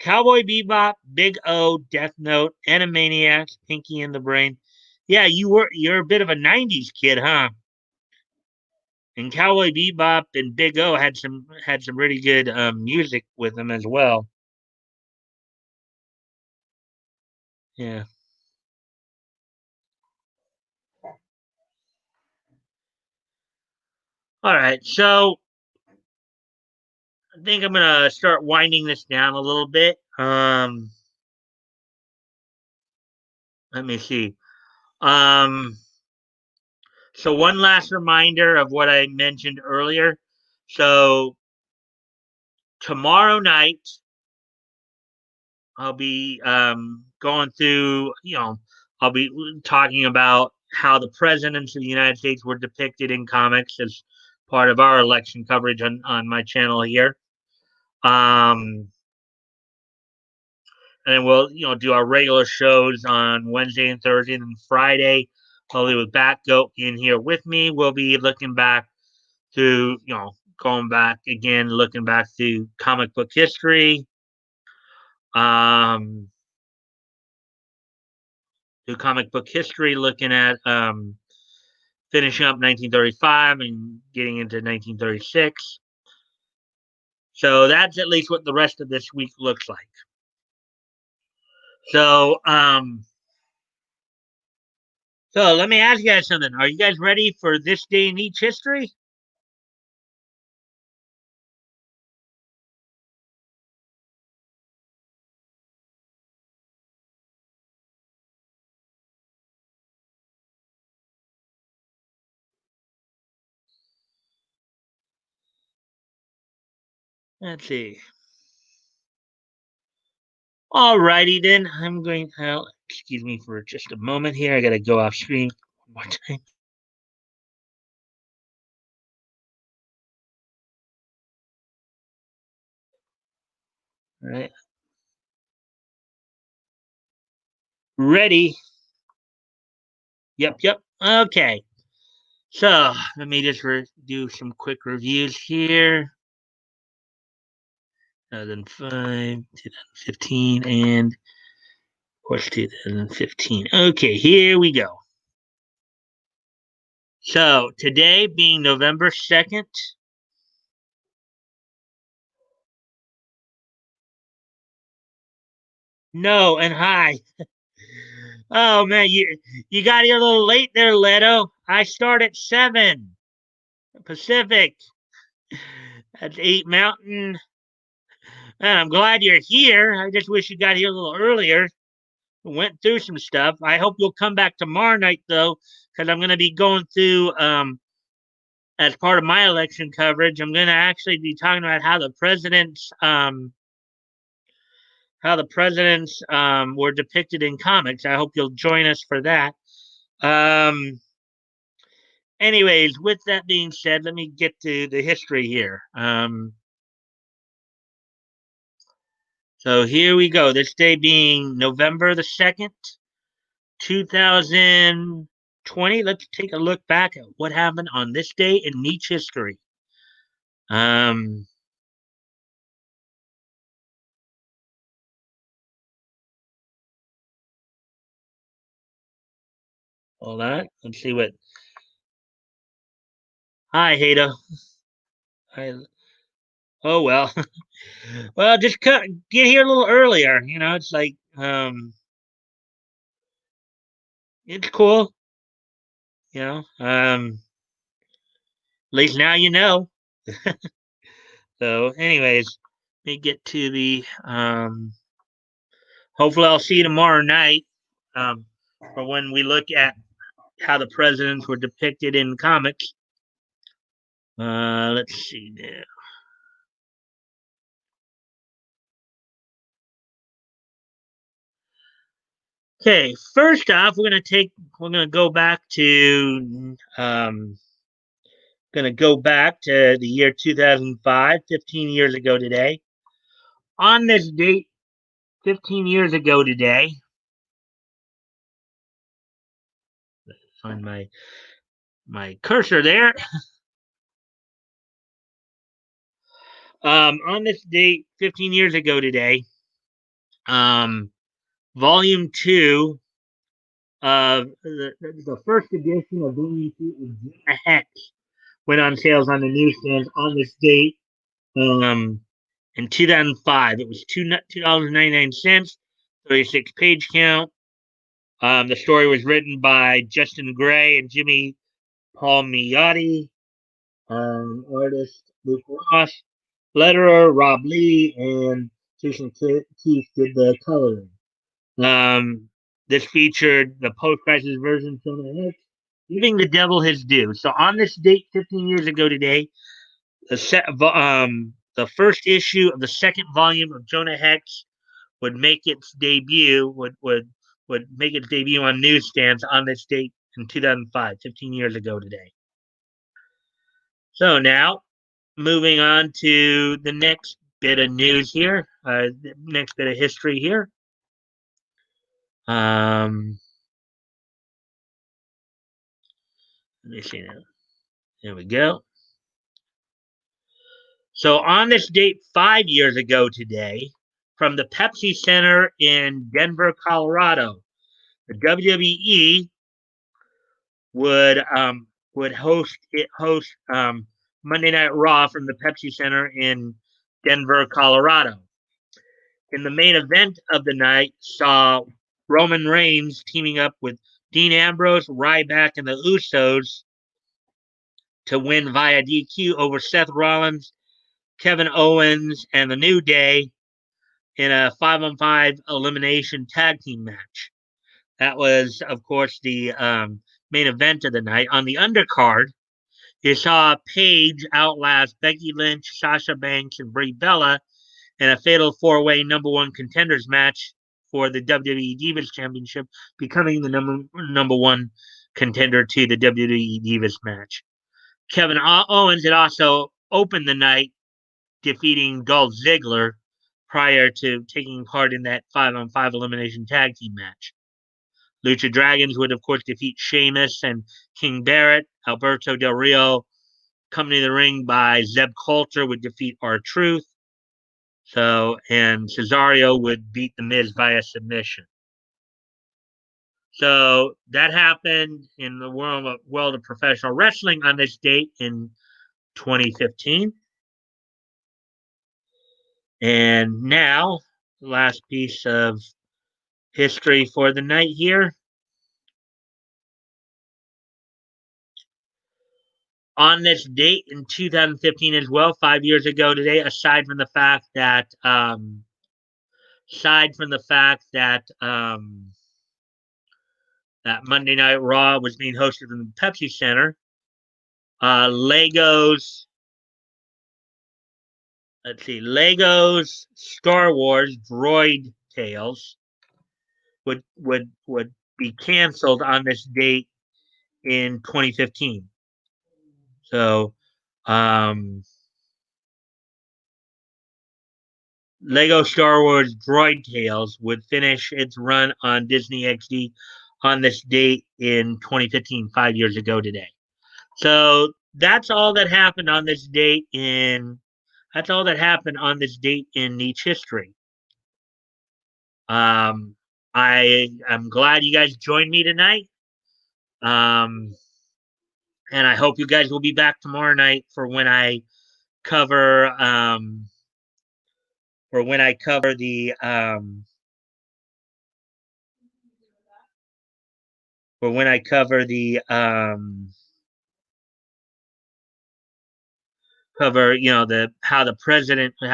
Cowboy Bebop, Big O, Death Note, Animaniacs, Pinky and the Brain. Yeah, you're a bit of a '90s kid, huh? And Cowboy Bebop and Big O had some really good music with them as well. Yeah. All right. So I think I'm gonna start winding this down a little bit. Let me see. Um, so one last reminder of what I mentioned earlier. So tomorrow night I'll be going through. I'll be talking about how the presidents of the United States were depicted in comics as part of our election coverage on my channel here. Um, and then we'll do our regular shows on Wednesday and Thursday, and then Friday, probably with Batgoat in here with me. We'll be looking back to going back again, looking back to comic book history, um, looking at finishing up 1935 and getting into 1936. So that's at least what the rest of this week looks like. So, so let me ask you guys something. Are you guys ready for this day in each history? Let's see. Alrighty then. I'm going to excuse me for just a moment here. I gotta go off screen one more time. All right. Ready. Yep. Okay. So let me just do some quick reviews here. 2005, 2015, and of course 2015. Okay, here we go. So today being November 2nd. No, and hi. Oh man, you got here a little late there, Leto. I start at 7 Pacific. That's 8 Mountain. And I'm glad you're here. I just wish you got here a little earlier. Went through some stuff. I hope you'll come back tomorrow night though, because I'm going to be going through as part of my election coverage. I'm going to actually be talking about how the presidents were depicted in comics. I hope you'll join us for that. Um, anyways, with that being said, let me get to the history here. So here we go. This day being November the 2nd, 2020. Let's take a look back at what happened on this day in Nietzsche history. Um, hold on. Let's see what. Hi, Hada. I, oh well. Well, just get here a little earlier. You know, it's like it's cool. You know, at least now you know. So, anyways, let me get to the. Hopefully, I'll see you tomorrow night. Um, for when we look at how the presidents were depicted in comics. Let's see now. Okay, first off, we're gonna go back to the year 2005, 15 years ago today. On this date, 15 years ago today, find my cursor there. On this date, 15 years ago today, um, Volume Two of the first edition of Volume Two of Jonah Hex went on sales on the newsstands on this date. Um, in 2005, it was $2.99, 36 page count. The story was written by Justin Gray and Jimmy Palmiotti. Artist Luke Ross, letterer Rob Lee, and Jason Keith did the coloring. This featured the post-crisis version Jonah Hex, giving the devil his due. So on this date, 15 years ago today, the first issue of the second volume of Jonah Hex would make its debut would make its debut on newsstands on this date in 2005, 15 years ago today. So now, moving on to the next bit of news here, the next bit of history here. Let me see now. There we go. So on this date, 5 years ago today, from the Pepsi Center in Denver, Colorado, the WWE would host Monday Night Raw from the Pepsi Center in Denver, Colorado. In the main event of the night, saw Roman Reigns teaming up with Dean Ambrose, Ryback, and the Usos to win via DQ over Seth Rollins, Kevin Owens, and the New Day in a 5-on-5 elimination tag team match. That was, of course, the main event of the night. On the undercard, You saw Paige outlast Becky Lynch, Sasha Banks, and Brie Bella in a fatal four-way number one contenders match for the WWE Divas Championship, becoming the number one contender to the WWE Divas match. Kevin Owens had also opened the night, defeating Dolph Ziggler prior to taking part in that 5-on-5 elimination tag team match. Lucha Dragons would, of course, defeat Sheamus and King Barrett. Alberto Del Rio, coming to the ring by Zeb Coulter, would defeat R-Truth. And Cesaro would beat The Miz via submission. So that happened in the world of professional wrestling on this date in 2015. And now, last piece of history for the night here. On this date in 2015 as well, 5 years ago today, aside from the fact that that Monday Night Raw was being hosted in the Pepsi Center, Legos Star Wars Droid Tales would be canceled on this date in 2015. So, Lego Star Wars Droid Tales would finish its run on Disney XD on this date in 2015, 5 years ago today. So that's all that happened on this date in Niche history. I am glad you guys joined me tonight. And I hope you guys will be back tomorrow night for when I cover the how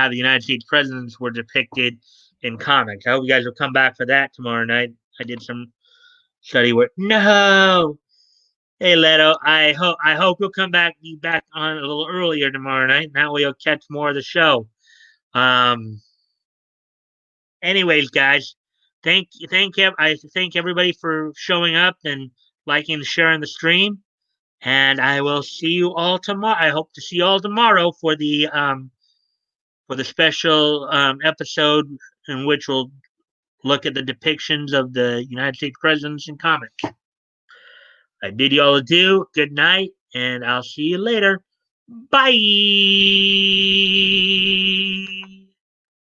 the United States presidents were depicted in comics. I hope you guys will come back for that tomorrow night. I did some study work. No. Hey Leto, I hope you'll be back on a little earlier tomorrow night. That way you'll catch more of the show. Anyways, guys, I thank everybody for showing up and liking and sharing the stream. And I will see you all tomorrow. I hope to see you all tomorrow for the special episode in which we'll look at the depictions of the United States presidents in comics. I bid you all adieu, good night, and I'll see you later. Bye.